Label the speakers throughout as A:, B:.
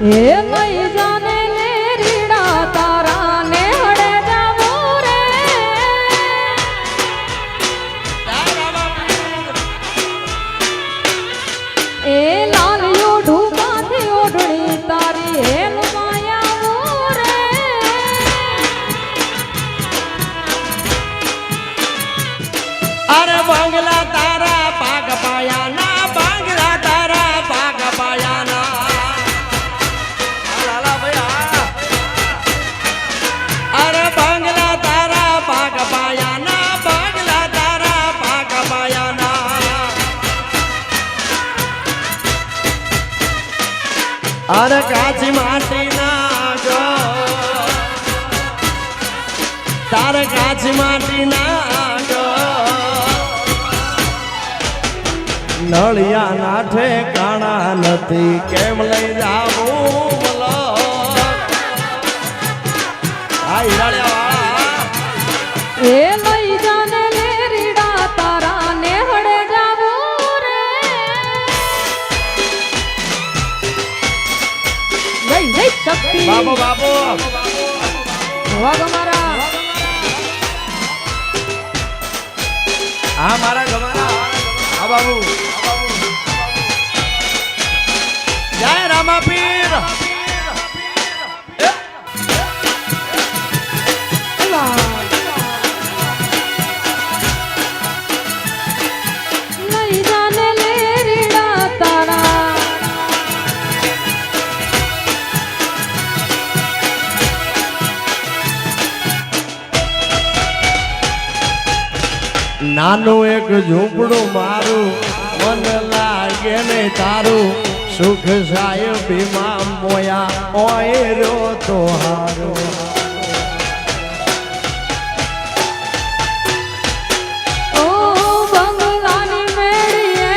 A: હે લઈ જાને લે રીડા તારા ને હડે જાવો રે એ લાલ યોઢું કાંથી ઓઢણી તારી હે માયા રે
B: અરે બંગલા તારા પાક પાયાના બંગલા તારા પાક પાયાના અરે બંગલા તારા પાક પાયાના બંગલા તારા પાક પાયાના અરે કાચી માટીના જો તારે કાચી માટીના જો નળિયા ના ઠેકાણા નથી કેમ લઈ જાવું બોલો આ હિરાળિયા
A: એ લઈ જાને લે રીડા તારા ને હડે જાવો રે જય જય શક્તિ
B: બાબો બાબો
A: વાગ મારા
B: હા મારા ગમારા હા બાબુ જય રામાપીર
A: લઈ જાને લે રીડા તારા
B: નાનું એક ઝૂંપડું મારું મન લાગે ને તારું સુખ સાહેબ ભીમા મોયા ઓય રો તો હારો
A: ઓ બંગલાની મેળીએ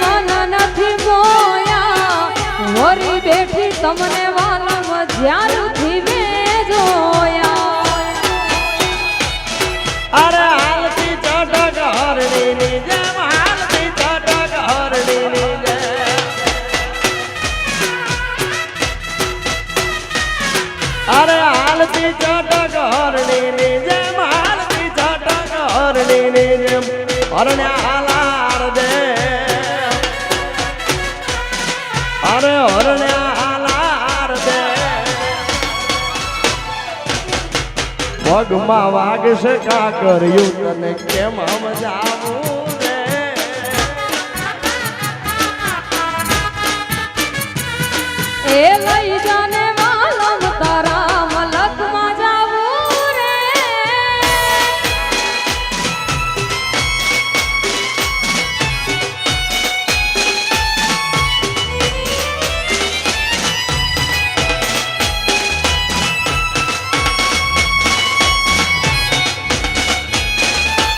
A: મન નથી મોયા વરી બેઠી તમને વાલમ જ્યારથી મેં જોયા
B: અરે હાલતી ચટક હરણીની જેમ હાલતી ચટક હરણીની જેમ અરે હાલતી ચટક હરણીની જેમ હાલતી ચટક હરણીની જેમ હરણ્યા હાલાર દે અરે હરણ્યા હાલાર દે પગમાં વાગશે કા કર્યું તને કેમ સમજાવું રે
A: એ લઈ જાને વાલમ તારા મલકમાં જાવું રે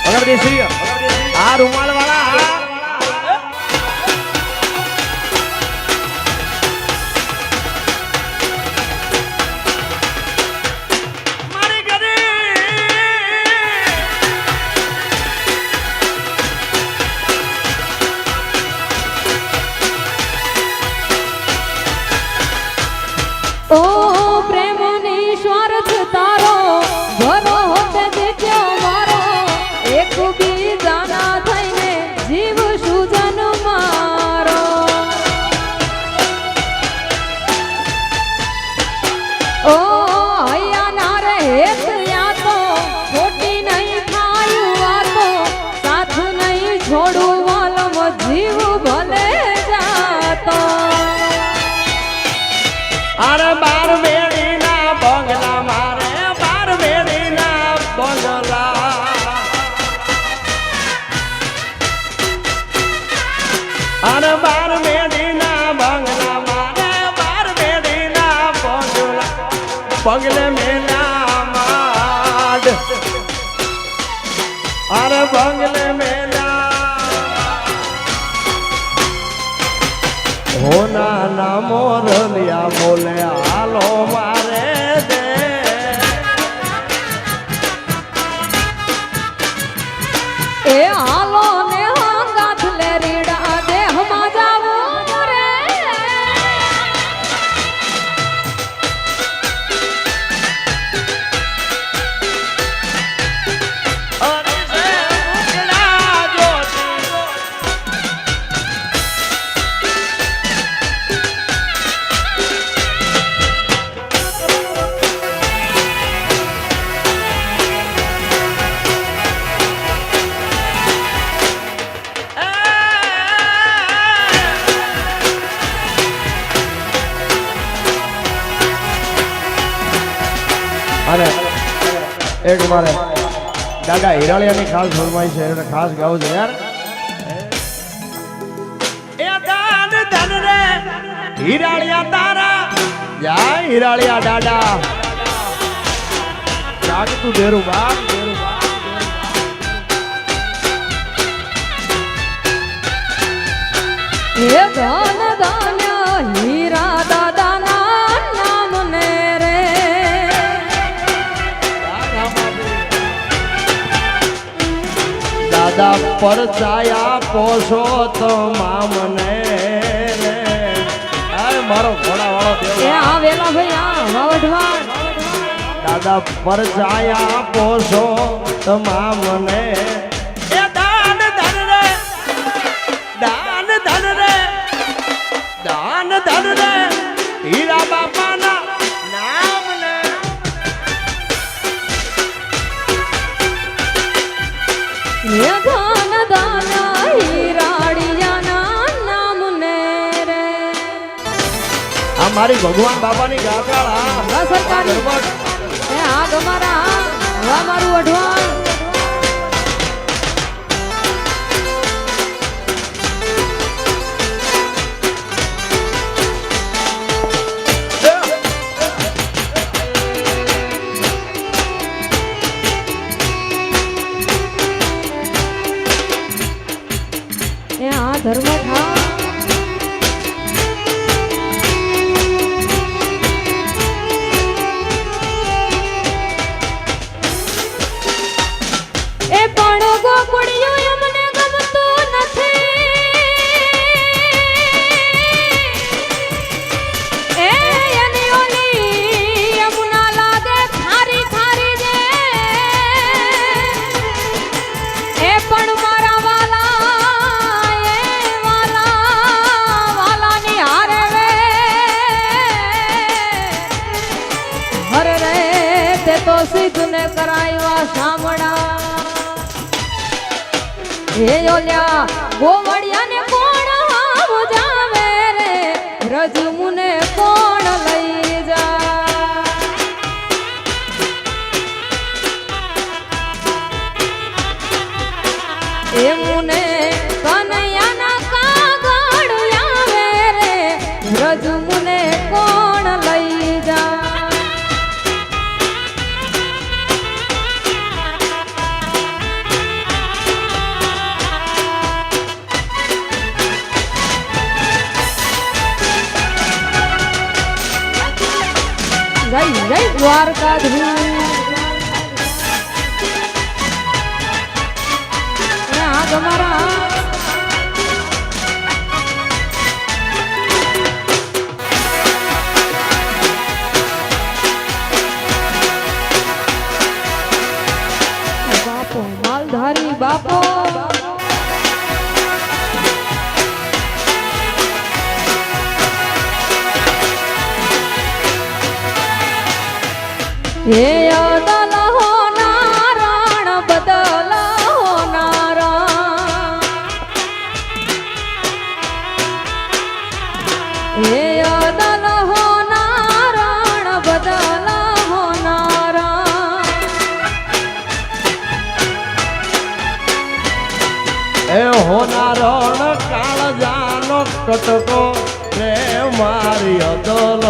B: અગરદેસી આ રૂમાલ વાળા મારી ગરી
A: ઓ પ્રેમની સ્વાર્થ તારો ભરો હોતે દીધો મારો એક બીજાના થઈને જીવ સુજન મારો ઓ હૈયા ના રે હેત યા તો ખોટી નહીં ખાયું આ તો સાથ નહીં છોડું વાલમ જીવ ભલે જાતો
B: અરે બાર મેળીના બંગલા મારે બાર મેળીના બંગલા અરે બાર મેળીના બંગલા મારે બાર મેળીના બંગલા બંગલે મેલા માડ અરે બંગલે મેલા હોના ના મોરલિયા બોલે હાલો મારે દે
A: એ હાલો ને હાંગાથ લે રીડા દેહમાં જાવું રે
B: એક મારે દાદા હિરાળિયાની ખાસ ફરમાઈ છે એટલે ખાસ ગાવું છે યાર એ દાન ધન રે હિરાળિયા તારા જય હિરાળિયા દાદા જાગતું દેરું બાપ
A: હે ધન ધન્ય હીરા દાદાના નામને રે
B: દાદા પરચાયા પોસો તમામને મારો ઘોડા વાળો
A: એ
B: દેવ
A: આ વેલા ભાઈ આ વાવઢવાણ
B: દાદા પરચાયા પોસો તમામને એ દાન ધન રે દાન ધન રે દાન ધન રે હીરા બાપાના નામને
A: હે ધન ધન્ય હીરાળિયાના નામને રે
B: આ મારી ભગવાન બાપાની ગાગરાળ
A: હા સરકારી એ આ ગમારા હા મારું વઢવાણ એ આ ધર્મ થા એ પણ ગોકુળિયું એમને ગમતું નથી એ એની ઓલી યમુના લાગે ખારી ખારી જે એ પણ મારા વાલા એ વાલાની હારે રે હરે રે તે તો સિદ્ધને કરાવ્યા શામળા હે ઓલ્યા ગોવડિયાને કોણ સમજાવે રે રજમુને કોણ લઈ જા એ મુને કનૈયાના કાગળ આવે રે રજમુને કોણ લઈ જા જય જય દ્વારકાધીશ આ તમારા બાપો માલધારી બાપો હે અદલ હો નારાયણ બદલ હો નારાયણ હે અદલ હો નારાયણ બદલ હો નારાયણ
B: એ હોનારણ કાળજાનો કટકો રે મારી અદલ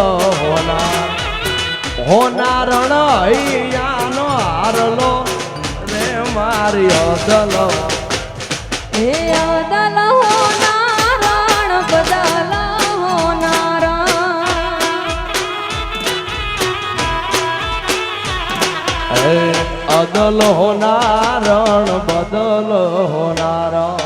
B: હોનારણ હૈયાનો હારલો રે મારી અદલ
A: હે અદલ હો નારાયણ બદલ હો નારાયણ
B: હે અદલ હોનારણ બદલ હોનારણ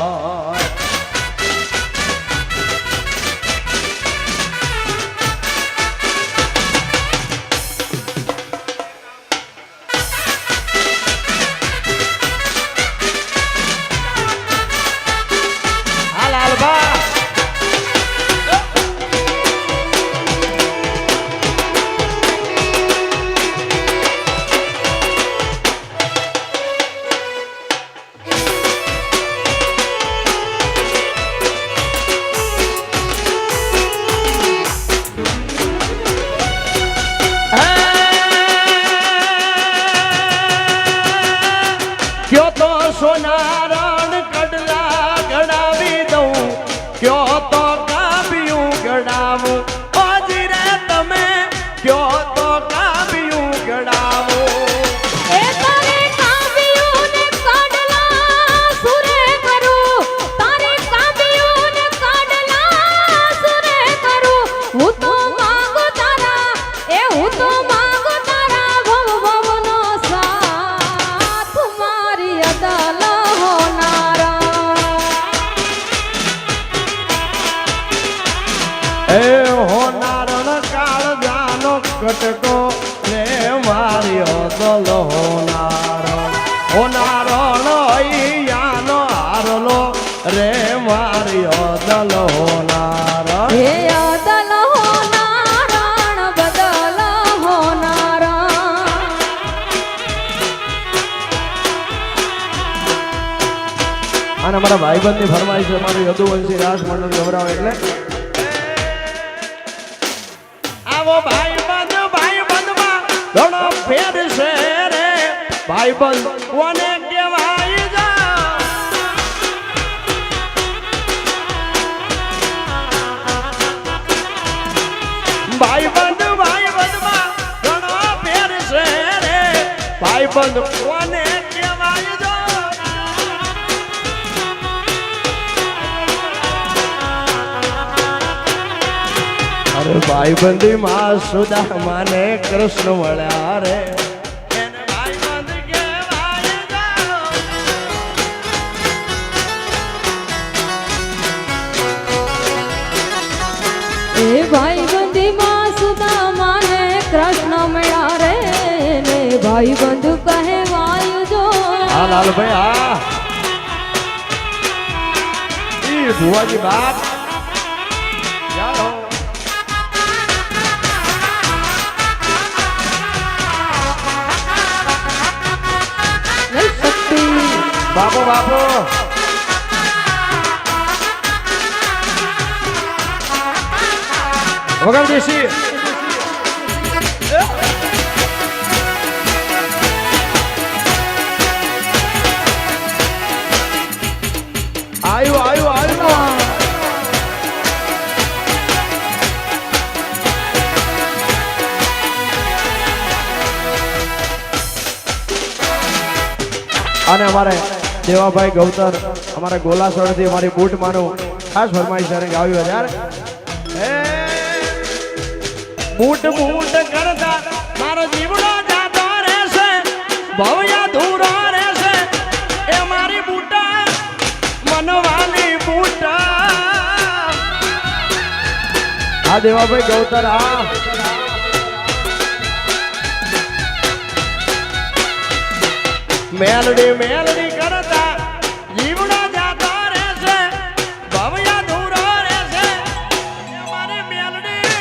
B: કટકો રે માર્યો દલો નારણ યાનો હારલો રે માર્યો દલો નારણ
A: હે અદલ હો નારણ બદલ હો નારણ
B: અને અમારા ભાઈબંધની ફરમાઈશ છે અમારું યદુવંશી રાસ મંડળ ગવરાવ એટલે આવો ભાઈબંધમાં ઘણો ફેર છે રે ભાઈબંધ કોને કહેવાય જા ભાઈબંધમાં ઘણો ફેર છે રે ભાઈબંધ કોને કહેવાય જા અરે ભાઈબંધી માં સુદામાને કૃષ્ણ મળ્યા રે એને ભાઈબંધ કહેવાય જા.
A: એ ભાઈબંધી માં સુદામાને કૃષ્ણ મળ્યા રે ને ભાઈબંધ કહેવાય જો
B: હા લાલભાઈ હા ઈ ભુવાજી બાપ ચાલો
A: લઈ શક્તિ
B: બાપો બાપો વગર દેશી આવ્યું અને અમારે દેવાભાઈ ગૌતર અમારા ગોલાસણથી અમારી બૂટ માનું ખાસ ફરમાઈશ અને ગાવ્યું યાર બૂટ કરતા મારો જીવડો જાતો રહેશે ભવ્ય ધૂરો રહેશે એ મારી બૂટા મનવાની બૂટા આ દેવાભાઈ ગૌતર આ મેલડી કરતા જીવડો જાતો રહેશે ભવ્ય ધૂરો રહેશે એ મારી મેલડી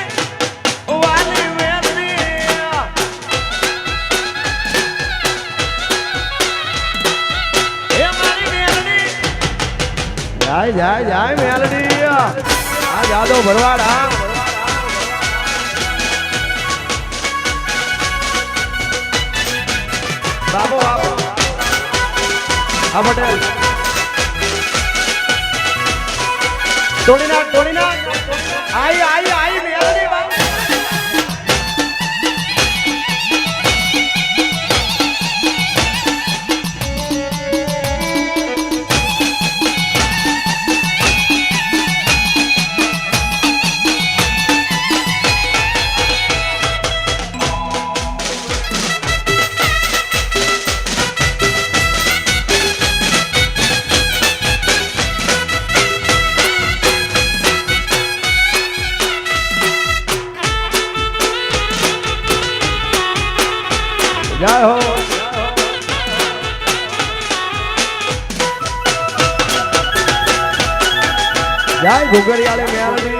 B: વાલી મેલડી એ મારી મેલડી જાય મેલડી આ જાદવ ભરવાડ આ બાબો બાબો હા પટેલ તોડી નાખ આઈ મેલડી બાબુ જય હો જય ઘુઘરિયાળે મેલડી